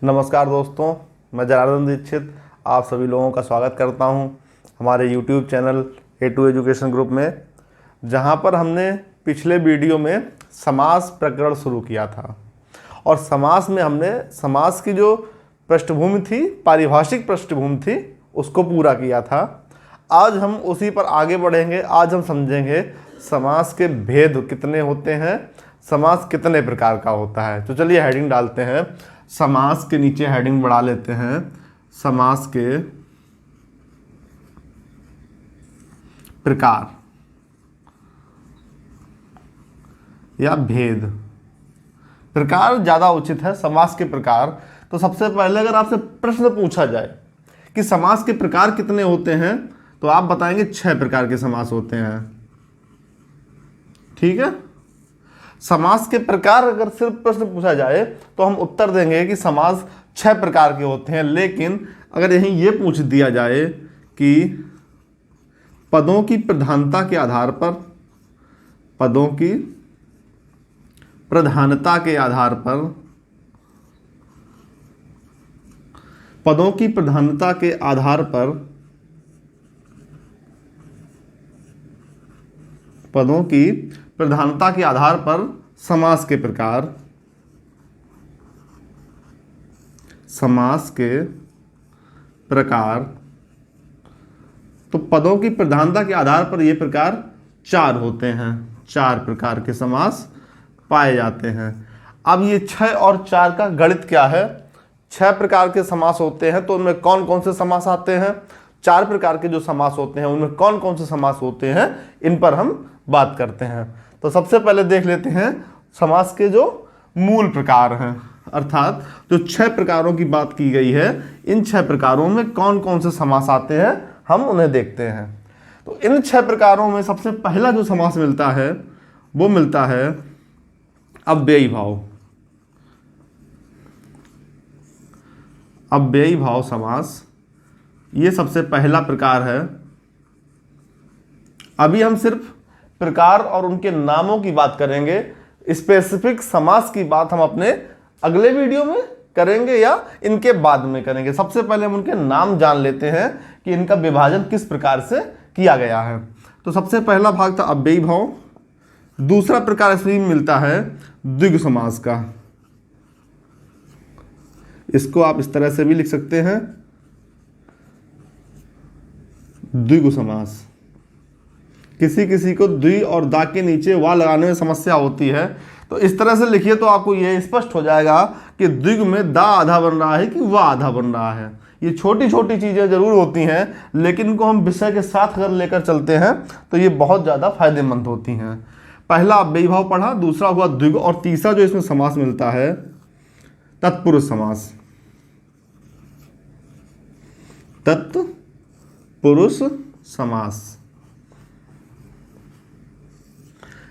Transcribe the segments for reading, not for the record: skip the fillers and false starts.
नमस्कार दोस्तों, मैं जनार्दन दीक्षित आप सभी लोगों का स्वागत करता हूं हमारे YouTube channel A2 education group में, जहां पर हमने पिछले वीडियो में समास प्रकरण शुरू किया था और समास में हमने समास की जो पृष्ठभूमि थी, पारिभाषिक पृष्ठभूमि थी, उसको पूरा किया था। आज हम उसी पर आगे बढ़ेंगे। आज हम समझेंगे समास के भेद कितने होते हैं, समास कितने प्रकार का होता है। तो चलिए हेडिंग डालते हैं। समास के नीचे हेडिंग बढ़ा लेते हैं, समास के प्रकार या भेद। प्रकार ज़्यादा उचित है, समास के प्रकार। तो सबसे पहले अगर आपसे प्रश्न पूछा जाए कि समास के प्रकार कितने होते हैं, तो आप बताएंगे 6 प्रकार के समास होते हैं। ठीक है। समास के प्रकार अगर सिर्फ प्रश्न पूछा जाए तो हम उत्तर देंगे कि समास 6 प्रकार के होते हैं। लेकिन अगर यहीं ये पूछ दिया जाए कि पदों की प्रधानता के आधार पर, पदों की प्रधानता के आधार पर, पदों की प्रधानता के आधार पर, पदों की प्रधानता के आधार पर समास के प्रकार, समास के प्रकार। तो पदों की प्रधानता के आधार पर ये प्रकार 4 होते हैं। 4 प्रकार के समास पाए जाते हैं। अब ये 6 और 4 का गणित क्या है? 6 प्रकार के समास होते हैं तो उनमें कौन कौन से समास आते हैं, 4 प्रकार के जो समास होते हैं उनमें कौन कौन से समास होते हैं, इन पर हम बात करते हैं। तो सबसे पहले देख लेते हैं समास के जो मूल प्रकार हैं, अर्थात जो 6 प्रकारों की बात की गई है, इन 6 प्रकारों में कौन कौन से समास आते हैं, हम उन्हें देखते हैं। तो इन 6 प्रकारों में सबसे पहला जो समास मिलता है वो मिलता है अव्ययी भाव। अव्ययी भाव समास, ये सबसे पहला प्रकार है। अभी हम सिर्फ प्रकार और उनके नामों की बात करेंगे। स्पेसिफिक समास की बात हम अपने अगले वीडियो में करेंगे या इनके बाद में करेंगे। सबसे पहले हम उनके नाम जान लेते हैं कि इनका विभाजन किस प्रकार से किया गया है। तो सबसे पहला भाग था अव्ययी भाव। दूसरा प्रकार इसमें मिलता है द्विगु समास का। इसको आप इस तरह से भी लिख सकते हैं, द्विगु समास। किसी किसी को द्वि और दा के नीचे वा लगाने में समस्या होती है, तो इस तरह से लिखिए तो आपको यह स्पष्ट हो जाएगा कि द्विगु में दा आधा बन रहा है कि वा आधा बन रहा है। ये छोटी छोटी चीज़ें जरूर होती हैं, लेकिन इनको हम विषय के साथ अगर लेकर चलते हैं तो ये बहुत ज़्यादा फायदेमंद होती हैं। पहला अव्ययी भाव पढ़ा, दूसरा हुआ द्विगु, और तीसरा जो इसमें समास मिलता है तत्पुरुष समास। तत्पुरुष समास।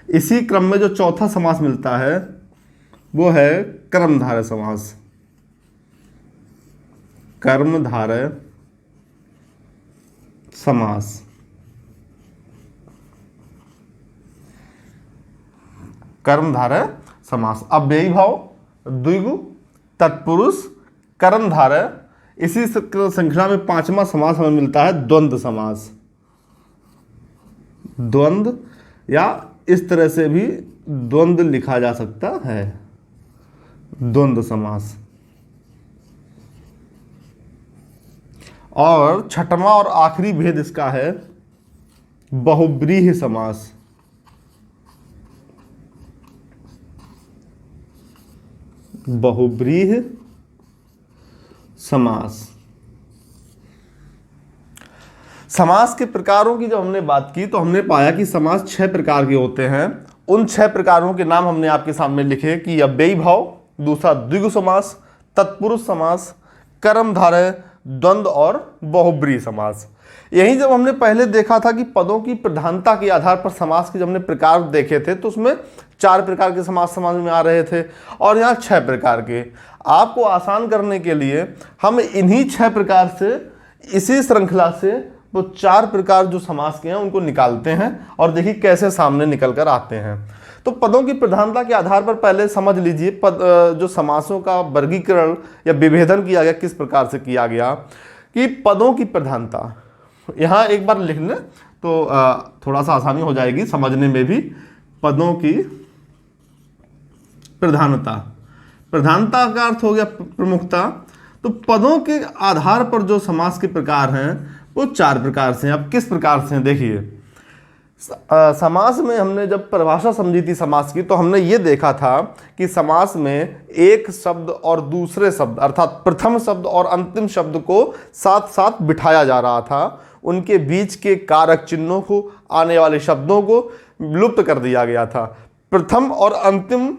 इसी क्रम में जो चौथा समास मिलता है वो है कर्मधारय समास। कर्मधारय समास। कर्मधारय समास, अव्ययी भाव, द्विगु, तत्पुरुष, कर्मधारय। इसी श्रृंखला में 5वां समास हमें मिलता है द्वंद्व समास। द्वंद्व, या इस तरह से भी द्वंद्व लिखा जा सकता है, द्वंद्व समास। और छठवां और आखिरी भेद इसका है बहुव्रीहि समास। बहुव्रीहि समास। समास के प्रकारों की जब हमने बात की तो हमने पाया कि समास 6 प्रकार के होते हैं। उन 6 प्रकारों के नाम हमने आपके सामने लिखे कि अव्ययी भाव, दूसरा द्विगु समास, तत्पुरुष समास, कर्मधारय, द्वंद्व और बहुव्रीहि समास। यही जब हमने पहले देखा था कि पदों की प्रधानता के आधार पर समास के जब हमने प्रकार देखे थे तो उसमें 4 प्रकार के समास समझ में आ रहे थे और यहाँ 6 प्रकार के। आपको आसान करने के लिए हम इन्हीं 6 प्रकार से, इसी श्रृंखला से वो 4 प्रकार जो समास के हैं उनको निकालते हैं और देखिए कैसे सामने निकल कर आते हैं। तो पदों की प्रधानता के आधार पर पहले समझ लीजिए जो समासों का वर्गीकरण या विभेदन किया गया किस प्रकार से किया गया कि पदों की प्रधानता, यहाँ एक बार लिख लें तो थोड़ा सा आसानी हो जाएगी समझने में भी। पदों की प्रधानता, प्रधानता का अर्थ हो गया प्रमुखता। तो पदों के आधार पर जो समास के प्रकार हैं वो 4 प्रकार से हैं। अब किस प्रकार से हैं देखिए, समास में हमने जब परिभाषा समझी थी समास की, तो हमने ये देखा था कि समास में एक शब्द और दूसरे शब्द अर्थात प्रथम शब्द और अंतिम शब्द को साथ साथ बिठाया जा रहा था। उनके बीच के कारक चिन्हों को, आने वाले शब्दों को लुप्त कर दिया गया था। प्रथम और अंतिम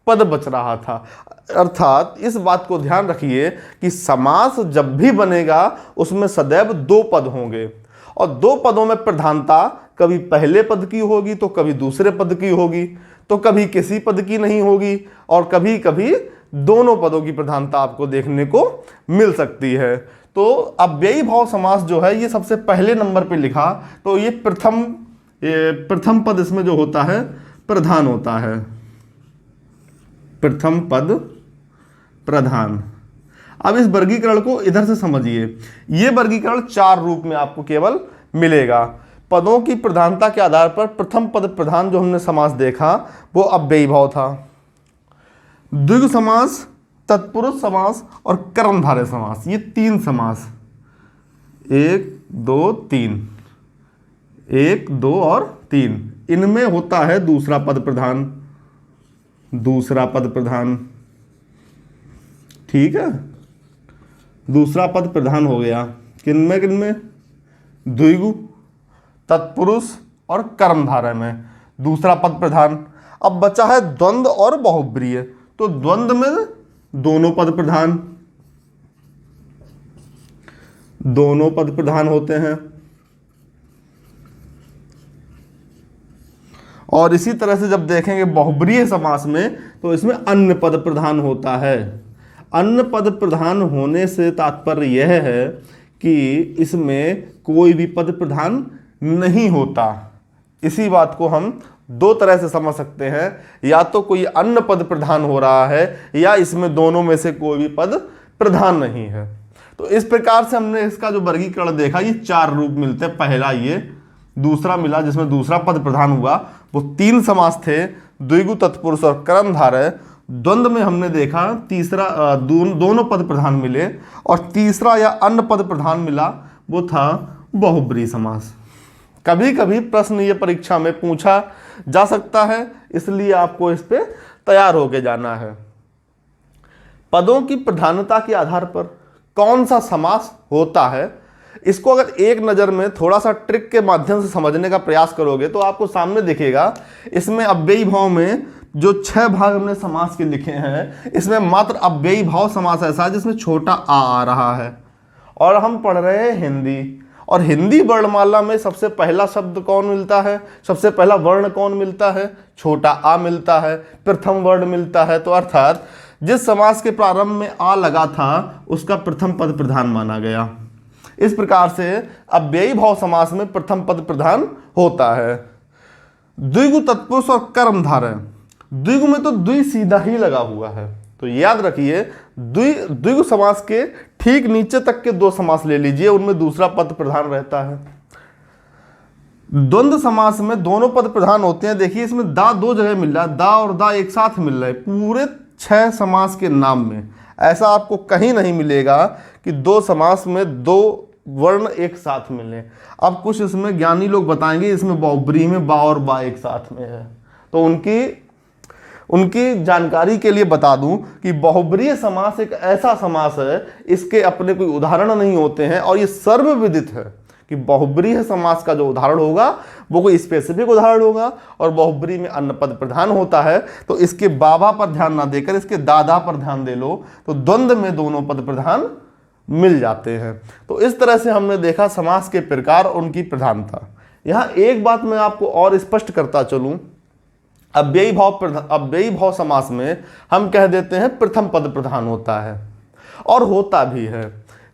पद बच रहा था। अर्थात इस बात को ध्यान रखिए कि समास जब भी बनेगा उसमें सदैव 2 पद होंगे, और 2 पदों में प्रधानता कभी पहले पद की होगी तो कभी दूसरे पद की होगी, तो कभी किसी पद की नहीं होगी, और कभी कभी दोनों पदों की प्रधानता आपको देखने को मिल सकती है। तो अव्ययी भाव समास जो है ये सबसे पहले नंबर पे लिखा, तो ये प्रथम पद इसमें जो होता है प्रधान होता है, प्रथम पद प्रधान। अब इस वर्गीकरण को इधर से समझिए, ये वर्गीकरण 4 रूप में आपको केवल मिलेगा। पदों की प्रधानता के आधार पर प्रथम पद प्रधान जो हमने समास देखा वो अव्ययी भाव था। द्विगु समास, तत्पुरुष समास और कर्मधारय समास, ये 3 समास, 1 2 3, 1 2 और 3, इनमें होता है दूसरा पद प्रधान, दूसरा पद प्रधान। ठीक है, दूसरा पद प्रधान हो गया किनमें किनमें, द्विगु, तत्पुरुष और कर्मधारय में दूसरा पद प्रधान। अब बचा है द्वंद्व और बहुब्रीय, तो द्वंद्व में दोनों पद प्रधान, दोनों पद प्रधान होते हैं। और इसी तरह से जब देखेंगे बहुब्रीय समास में तो इसमें अन्य पद प्रधान होता है। अन्य पद प्रधान होने से तात्पर्य यह है कि इसमें कोई भी पद प्रधान नहीं होता। इसी बात को हम 2 तरह से समझ सकते हैं, या तो कोई अन्य पद प्रधान हो रहा है या इसमें दोनों में से कोई भी पद प्रधान नहीं है। तो इस प्रकार से हमने इसका जो वर्गीकरण देखा, ये 4 रूप मिलते हैं। पहला ये, दूसरा मिला जिसमें दूसरा पद प्रधान हुआ, वो 3 समास थे, द्विगु, तत्पुरुष और कर्मधारय। द्वंद्व में हमने देखा तीसरा दोनों पद प्रधान मिले, और तीसरा या अन्य पद प्रधान मिला वो था बहुब्रीय समास। कभी कभी प्रश्न ये परीक्षा में पूछा जा सकता है, इसलिए आपको इस पे तैयार होके जाना है। पदों की प्रधानता के आधार पर कौन सा समास होता है, इसको अगर एक नज़र में थोड़ा सा ट्रिक के माध्यम से समझने का प्रयास करोगे तो आपको सामने दिखेगा। इसमें अव्ययी भाव में जो 6 भाग हमने समास के लिखे हैं, इसमें मात्र अव्ययी भाव समास ऐसा है जिसमें छोटा आ रहा है। और हम पढ़ रहे हैं हिंदी, और हिंदी वर्णमाला में सबसे पहला शब्द कौन मिलता है, सबसे पहला वर्ण कौन मिलता है, छोटा आ मिलता है, प्रथम वर्ण मिलता है। तो अर्थात जिस समास के प्रारंभ में आ लगा था उसका प्रथम पद प्रधान माना गया। इस प्रकार से अव्ययी भाव समास में प्रथम पद प्रधान होता है। द्विगु, तत्पुरुष और कर्मधारय, द्विगु में तो द्वि सीधा ही लगा हुआ है, तो याद रखिए द्विगु समास के ठीक नीचे तक के 2 समास ले लीजिए, उनमें दूसरा पद प्रधान रहता है। द्वंद्व समास में दोनों पद प्रधान होते हैं। देखिए इसमें दा 2 जगह मिल रहा है, दा और दा एक साथ मिल रहा है पूरे 6 समास के नाम में। ऐसा आपको कहीं नहीं मिलेगा कि 2 समास में 2 वर्ण एक साथ मिले। अब कुछ इसमें ज्ञानी लोग बताएंगे इसमें बहुब्रीय में बा और बा एक साथ में है, तो उनकी जानकारी के लिए बता दूं कि बहुब्रीय समास एक ऐसा समास है, इसके अपने कोई उदाहरण नहीं होते हैं, और ये सर्वविदित है कि बहुब्रीय समास का जो उदाहरण होगा वो कोई स्पेसिफिक उदाहरण होगा, और बहुब्रीय में अन्य पद प्रधान होता है। तो इसके बाबा पर ध्यान ना देकर इसके दादा पर ध्यान दे लो, तो द्वंद्व में दोनों पद प्रधान मिल जाते हैं। तो इस तरह से हमने देखा समास के प्रकार और उनकी प्रधानता। यहाँ एक बात मैं आपको और स्पष्ट करता चलूं, अव्ययी भाव समास में हम कह देते हैं प्रथम पद प्रधान होता है, और होता भी है,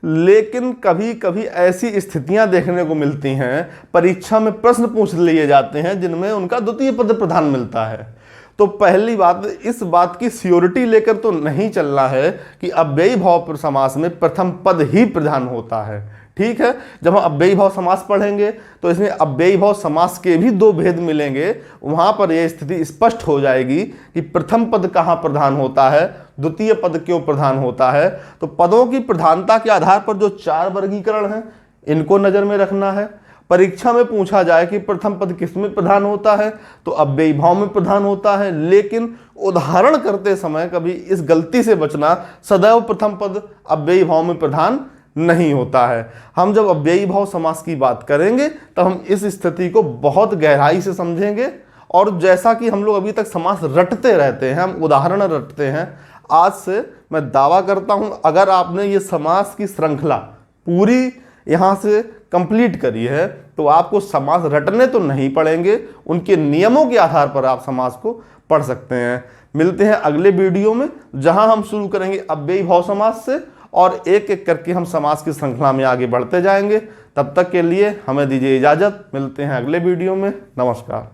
लेकिन कभी कभी ऐसी स्थितियां देखने को मिलती हैं, परीक्षा में प्रश्न पूछ लिए जाते हैं जिनमें उनका द्वितीय पद प्रधान मिलता है। तो पहली बात, इस बात की श्योरिटी लेकर तो नहीं चलना है कि अव्ययी भाव समास में प्रथम पद ही प्रधान होता है। ठीक है, जब हम अव्ययी भाव समास पढ़ेंगे तो इसमें अव्ययी भाव समास के भी दो भेद मिलेंगे। वहां पर यह स्थिति स्पष्ट हो जाएगी कि प्रथम पद कहाँ प्रधान होता है, द्वितीय पद क्यों प्रधान होता है। तो पदों की प्रधानता के आधार पर जो 4 वर्गीकरण हैं, इनको नजर में रखना है। परीक्षा में पूछा जाए कि प्रथम पद किसमें प्रधान होता है, तो अव्ययी भाव में प्रधान होता है। लेकिन उदाहरण करते समय कभी इस गलती से बचना, सदैव प्रथम पद अव्ययी भाव में प्रधान नहीं होता है। हम जब अव्ययी भाव समास की बात करेंगे तब हम इस स्थिति को बहुत गहराई से समझेंगे। और जैसा कि हम लोग अभी तक समास रटते रहते हैं, हम उदाहरण रटते हैं, आज से मैं दावा करता हूं, अगर आपने ये समास की श्रृंखला पूरी यहाँ से कंप्लीट करी है तो आपको समास रटने तो नहीं पड़ेंगे, उनके नियमों के आधार पर आप समास को पढ़ सकते हैं। मिलते हैं अगले वीडियो में, जहां हम शुरू करेंगे अव्ययी भाव समास से और एक एक करके हम समास की श्रृंखला में आगे बढ़ते जाएंगे। तब तक के लिए हमें दीजिए इजाजत, मिलते हैं अगले वीडियो में। नमस्कार।